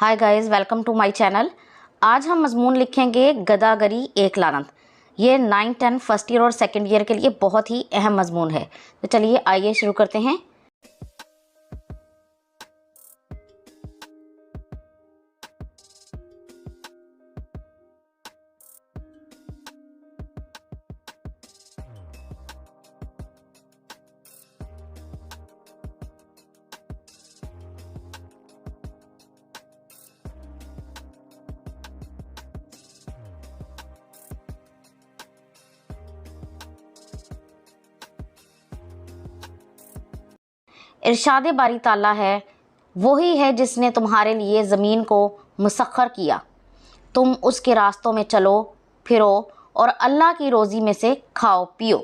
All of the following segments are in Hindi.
Hi guys, welcome to my channel. आज हम मजमून लिखेंगे गदागरी एक लानत। ये 9, 10 फर्स्ट ईयर और सेकंड ईयर के लिए बहुत ही अहम मजमून है। तो चलिए आइए शुरू करते हैं। इरशाद बारी ताला है, वही है जिसने तुम्हारे लिए ज़मीन को मुसख्खर किया। तुम उसके रास्तों में चलो फिरो और अल्लाह की रोज़ी में से खाओ पियो।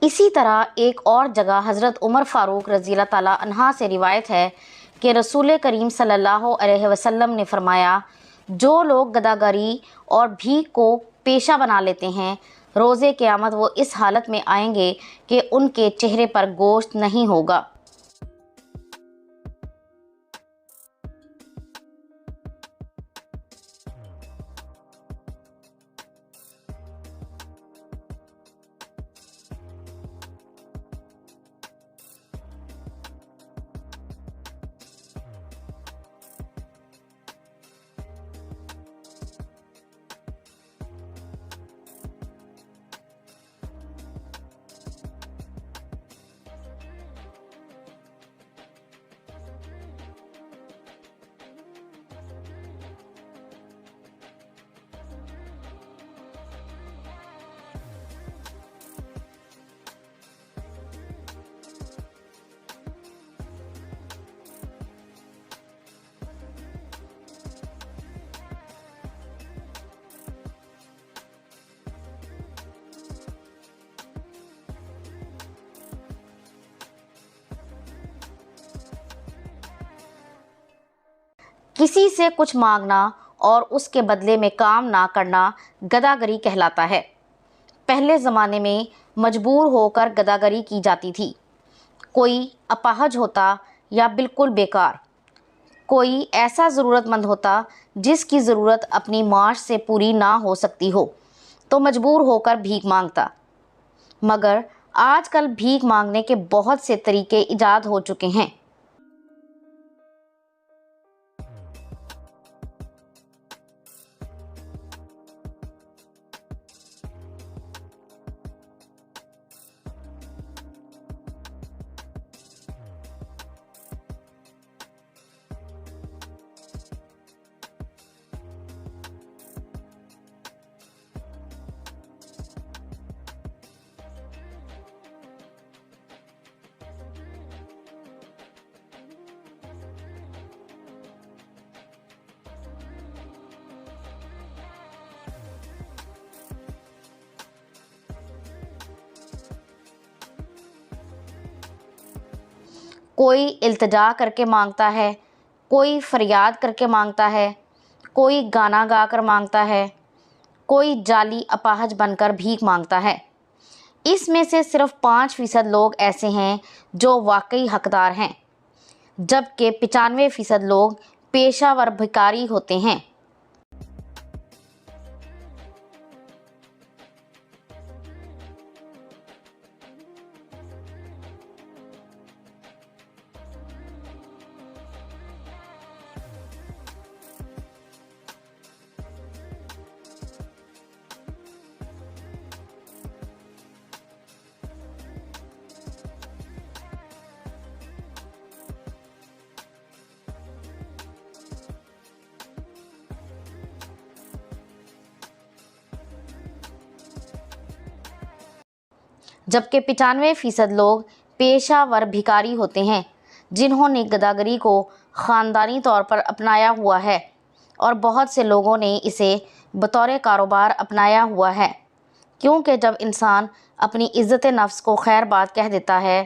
इसी तरह एक और जगह हज़रत उमर फ़ारूक रज़ी अल्लाह ताला अन्हा से रिवायत है कि रसूल करीम सल्लल्लाहु अलैहि वसल्लम ने फरमाया, जो लोग गदागरी और भीख को पेशा बना लेते हैं, रोज़े क़यामत वो इस हालत में आएंगे कि उनके चेहरे पर गोश्त नहीं होगा। किसी से कुछ मांगना और उसके बदले में काम ना करना गदागरी कहलाता है। पहले ज़माने में मजबूर होकर गदागरी की जाती थी। कोई अपाहज होता या बिल्कुल बेकार, कोई ऐसा ज़रूरतमंद होता जिसकी ज़रूरत अपनी माश से पूरी ना हो सकती हो, तो मजबूर होकर भीख मांगता। मगर आजकल भीख मांगने के बहुत से तरीके ईजाद हो चुके हैं। कोई इल्तिजा करके मांगता है, कोई फरियाद करके मांगता है, कोई गाना गा कर मांगता है, कोई जाली अपाहज बनकर भीख मांगता है। इसमें से सिर्फ 5% लोग ऐसे हैं जो वाकई हकदार हैं, जबकि 95% लोग पेशावर भिखारी होते हैं। जबकि 95% लोग पेशावर भिखारी होते हैं जिन्होंने गदागरी को ख़ानदानी तौर पर अपनाया हुआ है और बहुत से लोगों ने इसे बतौर कारोबार अपनाया हुआ है, क्योंकि जब इंसान अपनी इज़्ज़त नफ्स को खैर बात कह देता है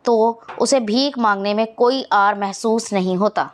तो उसे भीख मांगने में कोई आर महसूस नहीं होता।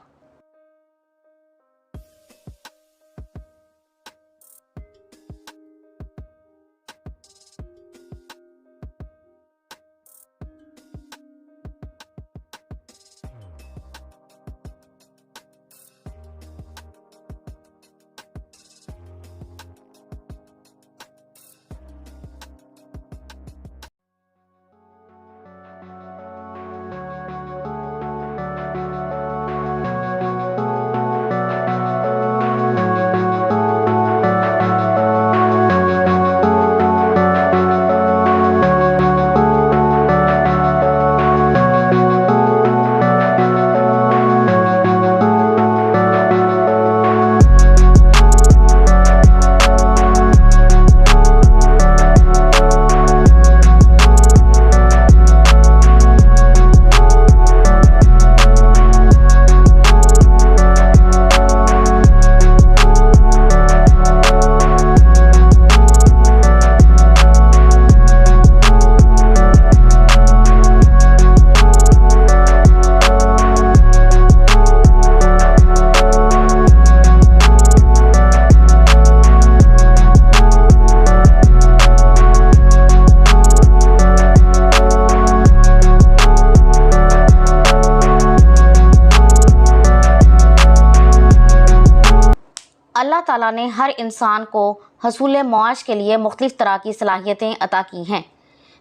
अल्लाह ताला ने हर इंसान को हसूल मुआश के लिए मुख्तलिफ़ तरह की सलाहियतें अता की हैं।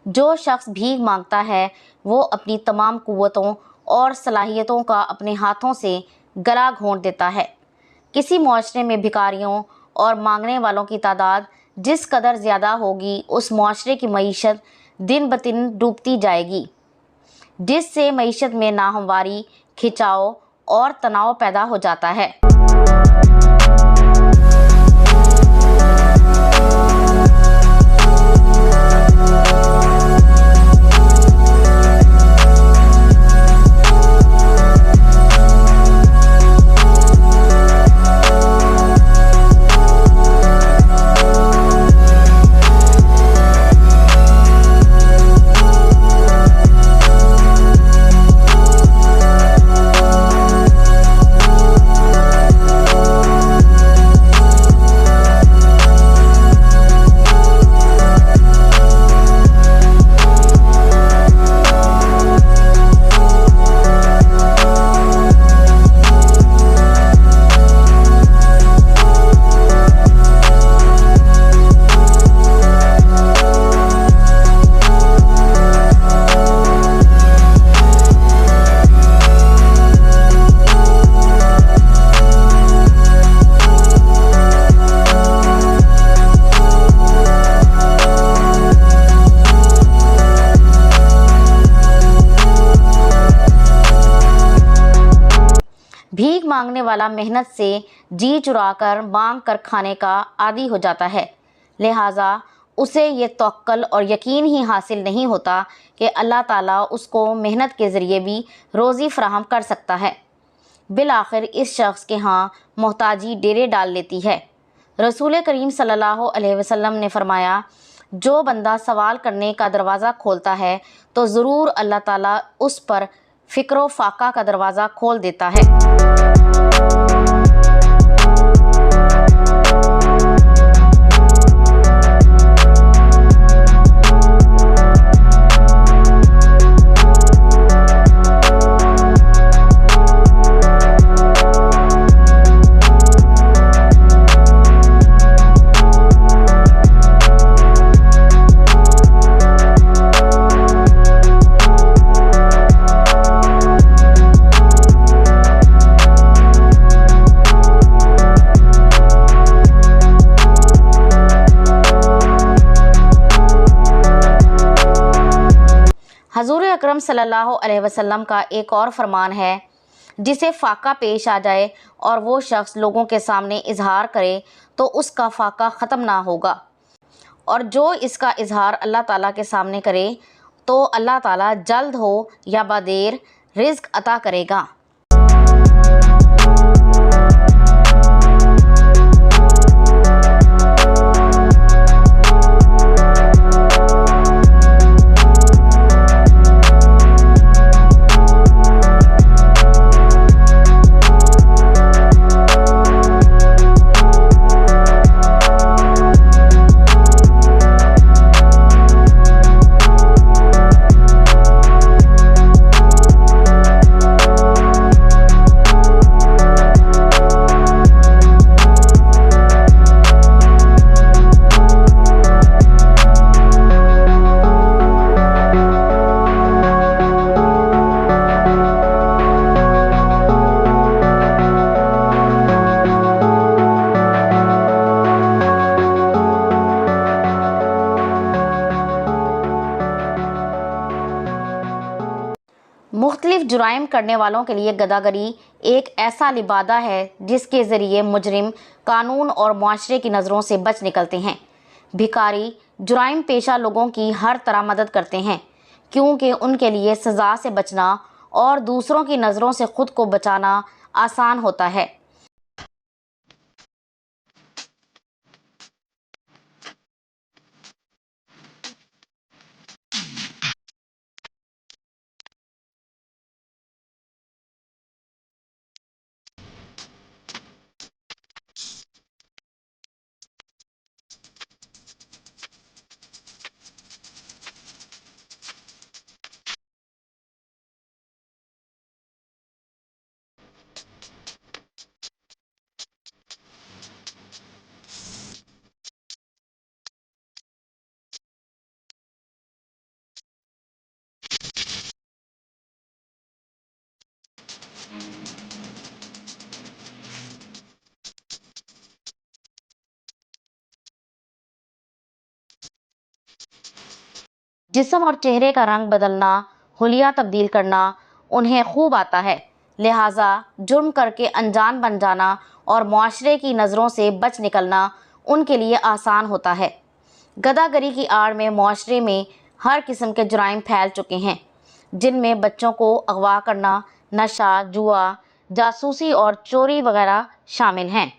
जो शख्स भीख मांगता है वो अपनी तमाम क़ुव्वतों और सलाहियतों का अपने हाथों से गला घोंट देता है। किसी मुआशरे में भिखारियों और मांगने वालों की तादाद जिस कदर ज़्यादा होगी उस मुआशरे की मईशत दिन ब दिन डूबती जाएगी, जिससे मईशत में नाहमवारी, खिंचाव और तनाव पैदा हो जाता है। भीख मांगने वाला मेहनत से जी चुराकर मांग कर खाने का आदी हो जाता है, लिहाजा उसे ये तवक्कुल और यकीन ही हासिल नहीं होता कि अल्लाह ताला उसको मेहनत के ज़रिए भी रोज़ी फ़राहम कर सकता है। बिल आखिर इस शख्स के यहाँ मोहताजी डेरे डाल लेती है। रसूल करीम सल्लल्लाहु अलैहि वसल्लम ने फरमाया, जो बंदा सवाल करने का दरवाज़ा खोलता है तो ज़रूर अल्लाह ताला उस पर फ़िक्र व फ़ाक़ा का दरवाज़ा खोल देता है। हज़ूर अकरम सल्लल्लाहु अलैहि वसल्लम का एक और फरमान है, जिसे फ़ाक़ा पेश आ जाए और वो शख्स लोगों के सामने इजहार करे तो उसका फ़ाक़ा ख़त्म ना होगा, और जो इसका इजहार अल्लाह ताला के सामने करे तो अल्लाह ताला जल्द हो या बदेर रिज़्क अता करेगा। मुख्तलिफ जुराइम करने वालों के लिए गदागरी एक ऐसा लिबादा है जिसके ज़रिए मुजरिम कानून और मुआशरे की नज़रों से बच निकलते हैं। भिखारी जुराइम पेशा लोगों की हर तरह मदद करते हैं क्योंकि उनके लिए सज़ा से बचना और दूसरों की नज़रों से ख़ुद को बचाना आसान होता है। जिस्म और चेहरे का रंग बदलना, हुलिया तब्दील करना उन्हें खूब आता है, लिहाजा जुर्म करके अनजान बन जाना और मुआशरे की नज़रों से बच निकलना उनके लिए आसान होता है। गदागरी की आड़ में मुआशरे में हर किस्म के जुराइम फैल चुके हैं, जिनमें बच्चों को अगवा करना, नशा, जुआ, जासूसी और चोरी वगैरह शामिल हैं।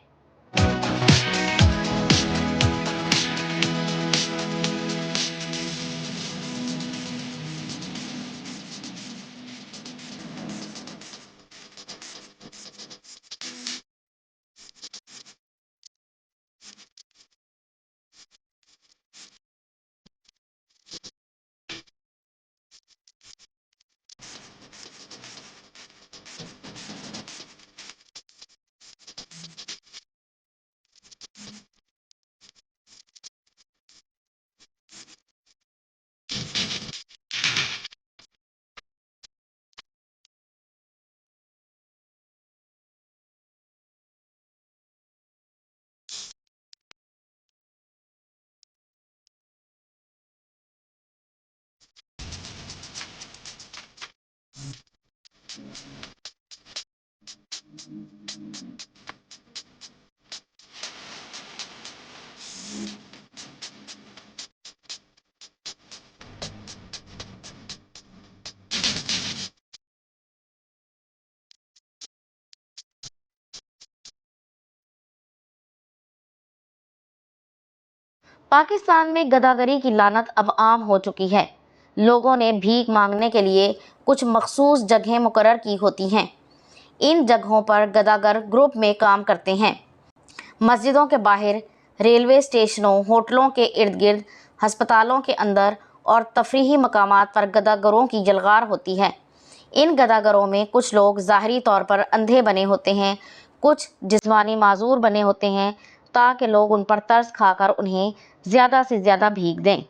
पाकिस्तान में गदागरी की लानत अब आम हो चुकी है। लोगों ने भीख मांगने के लिए कुछ मखसूस जगहें मुकर्रर की होती हैं। इन जगहों पर गदागर ग्रुप में काम करते हैं। मस्जिदों के बाहर, रेलवे स्टेशनों, होटलों के इर्द गिर्द, हस्पतालों के अंदर और तफरीही मकामात पर गदागरों की जलगार होती है। इन गदागरों में कुछ लोग ज़ाहरी तौर पर अंधे बने होते हैं, कुछ जिस्मानी माजूर बने होते हैं ताकि लोग उन पर तरस खाकर उन्हें ज़्यादा से ज़्यादा भीख दें।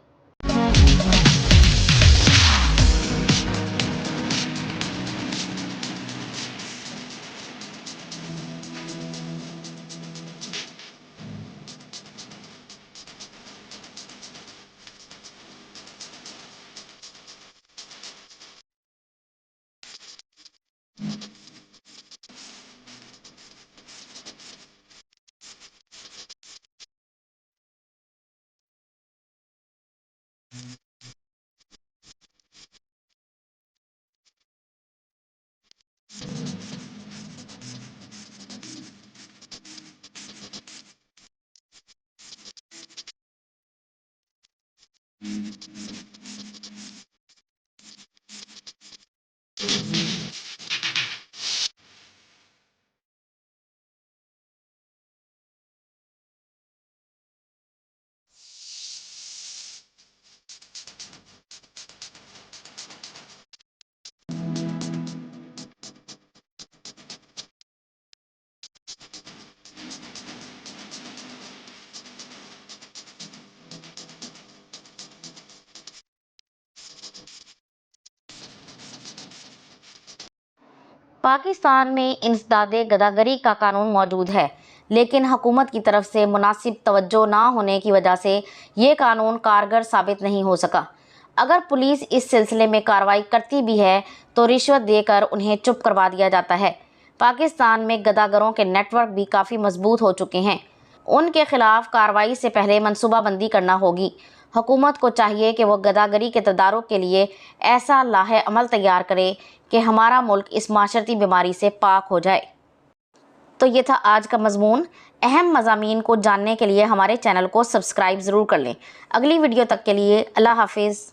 पाकिस्तान में इंसदादे गदागरी का कानून मौजूद है, लेकिन हुकूमत की तरफ से मुनासिब तवज्जो ना होने की वजह से ये कानून कारगर साबित नहीं हो सका। अगर पुलिस इस सिलसिले में कार्रवाई करती भी है तो रिश्वत देकर उन्हें चुप करवा दिया जाता है। पाकिस्तान में गदागरों के नेटवर्क भी काफ़ी मजबूत हो चुके हैं। उनके खिलाफ कार्रवाई से पहले मनसूबाबंदी करना होगी। हुकूमत को चाहिए कि वो गदागरी के तदारुक के लिए ऐसा लाहे अमल तैयार करे कि हमारा मुल्क इस माशरती बीमारी से पाक हो जाए। तो ये था आज का मजमून। अहम मज़ामीन को जानने के लिए हमारे चैनल को सब्सक्राइब ज़रूर कर लें। अगली वीडियो तक के लिए अल्लाह हाफिज़।